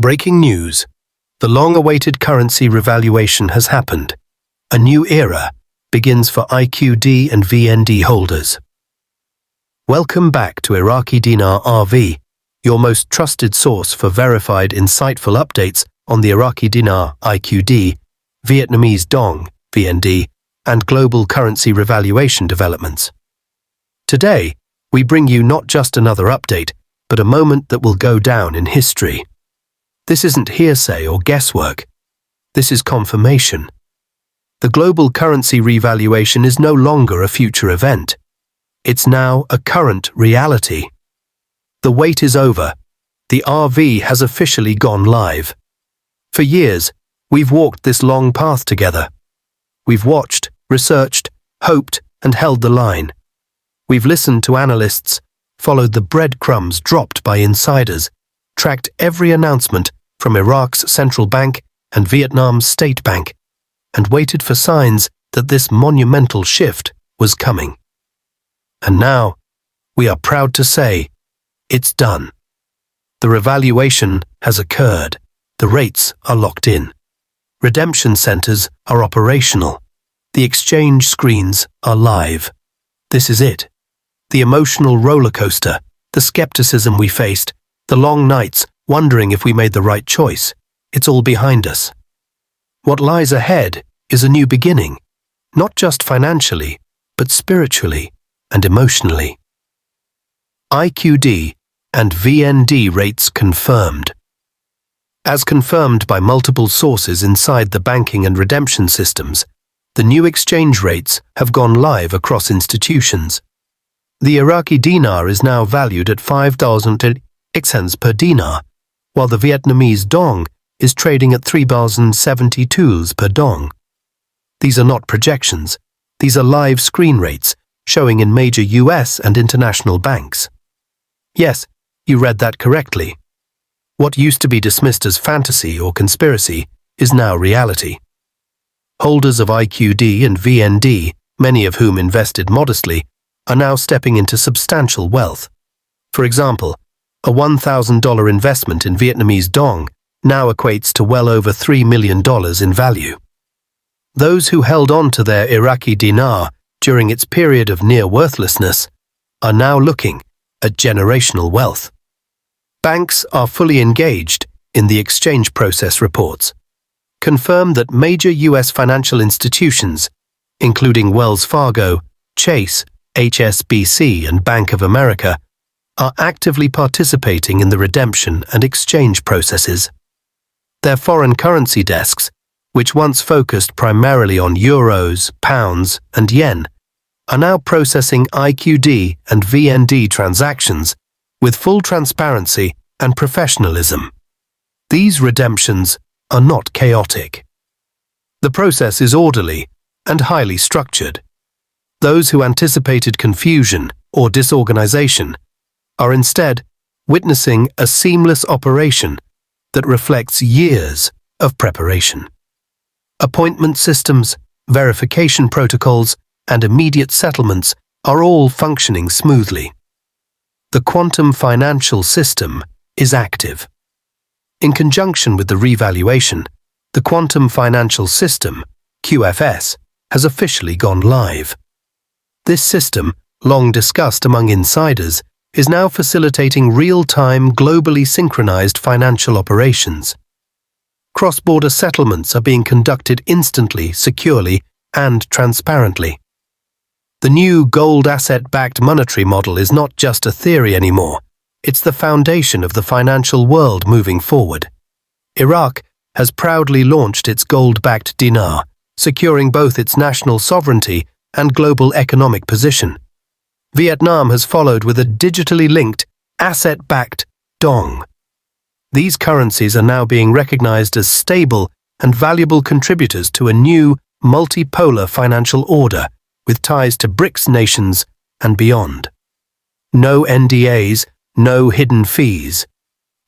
Breaking news. The long-awaited currency revaluation has happened. A new era begins for IQD and VND holders. Welcome back to Iraqi Dinar RV, your most trusted source for verified, insightful updates on the Iraqi Dinar IQD, Vietnamese Dong VND, and global currency revaluation developments. Today, we bring you not just another update, but a moment that will go down in history. This isn't hearsay or guesswork. This is confirmation. The global currency revaluation is no longer a future event. It's now a current reality. The wait is over. The RV has officially gone live. For years, we've walked this long path together. We've watched, researched, hoped, and held the line. We've listened to analysts, followed the breadcrumbs dropped by insiders, tracked every announcement from Iraq's central bank and Vietnam's state bank, and waited for signs that this monumental shift was coming. And now, we are proud to say, it's done. The revaluation has occurred. The rates are locked in. Redemption centers are operational. The exchange screens are live. This is it. The emotional roller coaster, the skepticism we faced, the long nights wondering if we made the right choice, it's all behind us. What lies ahead is a new beginning, not just financially, but spiritually and emotionally. IQD and VND rates confirmed. As confirmed by multiple sources inside the banking and redemption systems, the new exchange rates have gone live across institutions. The Iraqi dinar is now valued at $5.06 per dinar, while the Vietnamese Dong is trading at $3.72 per Dong. These are not projections. These are live screen rates showing in major US and international banks. Yes, you read that correctly. What used to be dismissed as fantasy or conspiracy is now reality. Holders of IQD and VND, many of whom invested modestly, are now stepping into substantial wealth. For example, a $1,000 investment in Vietnamese Dong now equates to well over $3 million in value. Those who held on to their Iraqi dinar during its period of near worthlessness are now looking at generational wealth. Banks are fully engaged in the exchange process reports. Confirm that major US financial institutions, including Wells Fargo, Chase, HSBC, and Bank of America, are actively participating in the redemption and exchange processes. Their foreign currency desks, which once focused primarily on euros, pounds, and yen, are now processing IQD and VND transactions with full transparency and professionalism. These redemptions are not chaotic. The process is orderly and highly structured. Those who anticipated confusion or disorganization are instead witnessing a seamless operation that reflects years of preparation. Appointment systems, verification protocols, and immediate settlements are all functioning smoothly. The quantum financial system is active. In conjunction with the revaluation, the quantum financial system, QFS, has officially gone live. This system, long discussed among insiders, is now facilitating real-time, globally synchronized financial operations. Cross-border settlements are being conducted instantly, securely, and transparently. The new gold asset-backed monetary model is not just a theory anymore. It's the foundation of the financial world moving forward. Iraq has proudly launched its gold-backed dinar, securing both its national sovereignty and global economic position. Vietnam has followed with a digitally linked, asset-backed Dong. These currencies are now being recognized as stable and valuable contributors to a new, multipolar financial order with ties to BRICS nations and beyond. No NDAs, no hidden fees,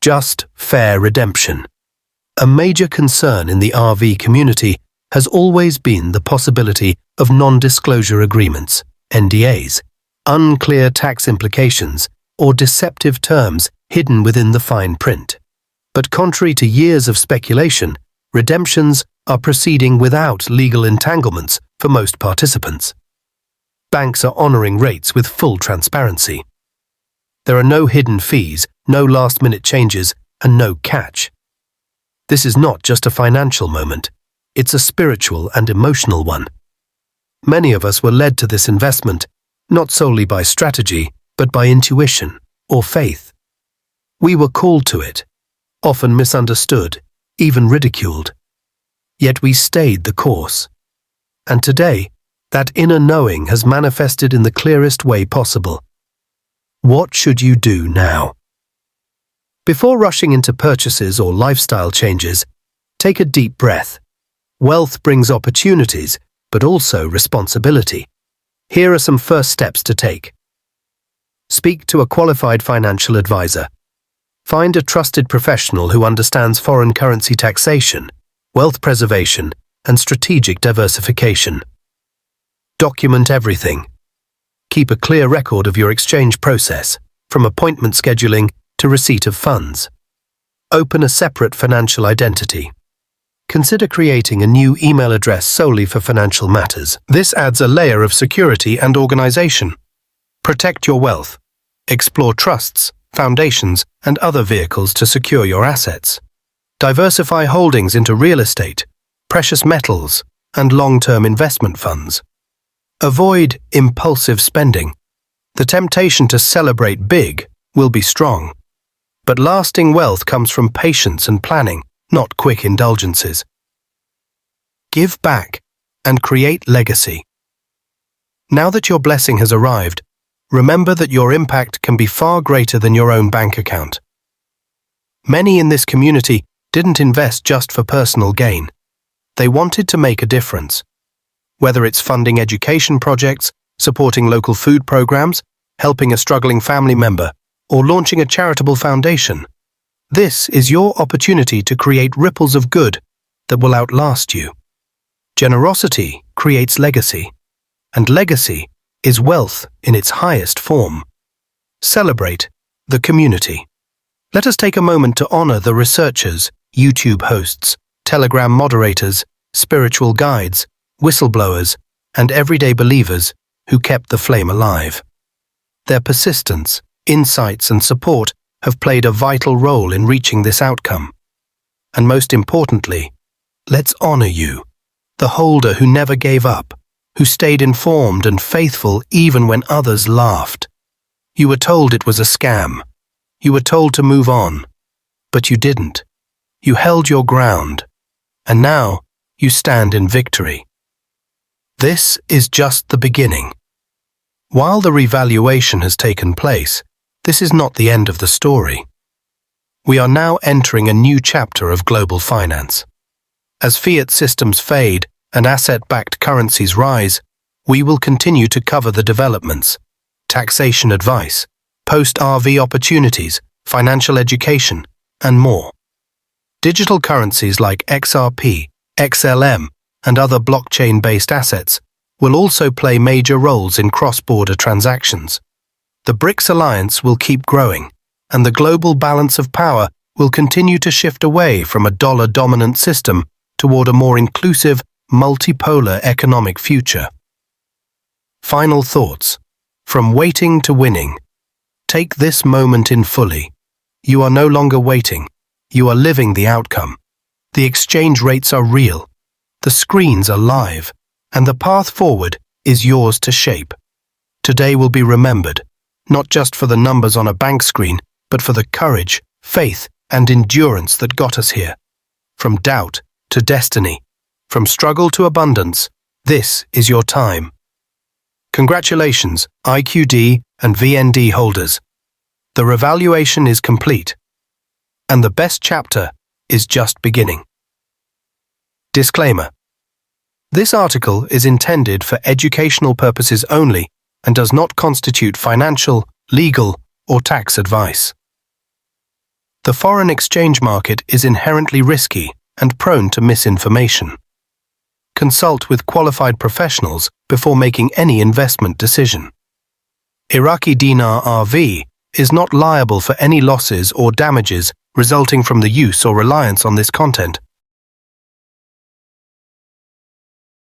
just fair redemption. A major concern in the RV community has always been the possibility of non-disclosure agreements, NDAs, unclear tax implications, or deceptive terms hidden within the fine print. But contrary to years of speculation, redemptions are proceeding without legal entanglements for most participants. Banks are honoring rates with full transparency. There are no hidden fees, no last-minute changes, and no catch. This is not just a financial moment, it's a spiritual and emotional one. Many of us were led to this investment, not solely by strategy, but by intuition or faith. We were called to it, often misunderstood, even ridiculed. Yet we stayed the course. And today, that inner knowing has manifested in the clearest way possible. What should you do now? Before rushing into purchases or lifestyle changes, take a deep breath. Wealth brings opportunities, but also responsibility. Here are some first steps to take. Speak to a qualified financial advisor. Find a trusted professional who understands foreign currency taxation, wealth preservation, and strategic diversification. Document everything. Keep a clear record of your exchange process, from appointment scheduling to receipt of funds. Open a separate financial identity. Consider creating a new email address solely for financial matters. This adds a layer of security and organization. Protect your wealth. Explore trusts, foundations, and other vehicles to secure your assets. Diversify holdings into real estate, precious metals, and long-term investment funds. Avoid impulsive spending. The temptation to celebrate big will be strong. But lasting wealth comes from patience and planning, not quick indulgences. Give back and create legacy. Now that your blessing has arrived, remember that your impact can be far greater than your own bank account. Many in this community didn't invest just for personal gain. They wanted to make a difference. Whether it's funding education projects, supporting local food programs, helping a struggling family member, or launching a charitable foundation, this is your opportunity to create ripples of good that will outlast you. Generosity creates legacy, and legacy is wealth in its highest form. Celebrate the community. Let us take a moment to honor the researchers, YouTube hosts, Telegram moderators, spiritual guides, whistleblowers, and everyday believers who kept the flame alive. Their persistence, insights, and support have played a vital role in reaching this outcome. And most importantly, let's honor you, the holder who never gave up, who stayed informed and faithful even when others laughed. You were told it was a scam. You were told to move on. But you didn't. You held your ground. And now you stand in victory. This is just the beginning. While the revaluation has taken place, this is not the end of the story. We are now entering a new chapter of global finance. As fiat systems fade and asset-backed currencies rise, we will continue to cover the developments, taxation advice, post-RV opportunities, financial education, and more. Digital currencies like XRP, XLM, and other blockchain-based assets will also play major roles in cross-border transactions. The BRICS alliance will keep growing, and the global balance of power will continue to shift away from a dollar-dominant system toward a more inclusive, multipolar economic future. Final thoughts. From waiting to winning. Take this moment in fully. You are no longer waiting. You are living the outcome. The exchange rates are real. The screens are live, and the path forward is yours to shape. Today will be remembered, not just for the numbers on a bank screen, but for the courage, faith, and endurance that got us here. From doubt to destiny, from struggle to abundance, this is your time. Congratulations, IQD and VND holders. The revaluation is complete, and the best chapter is just beginning. Disclaimer. This article is intended for educational purposes only and does not constitute financial, legal, or tax advice. The foreign exchange market is inherently risky and prone to misinformation. Consult with qualified professionals before making any investment decision. Iraqi Dinar RV is not liable for any losses or damages resulting from the use or reliance on this content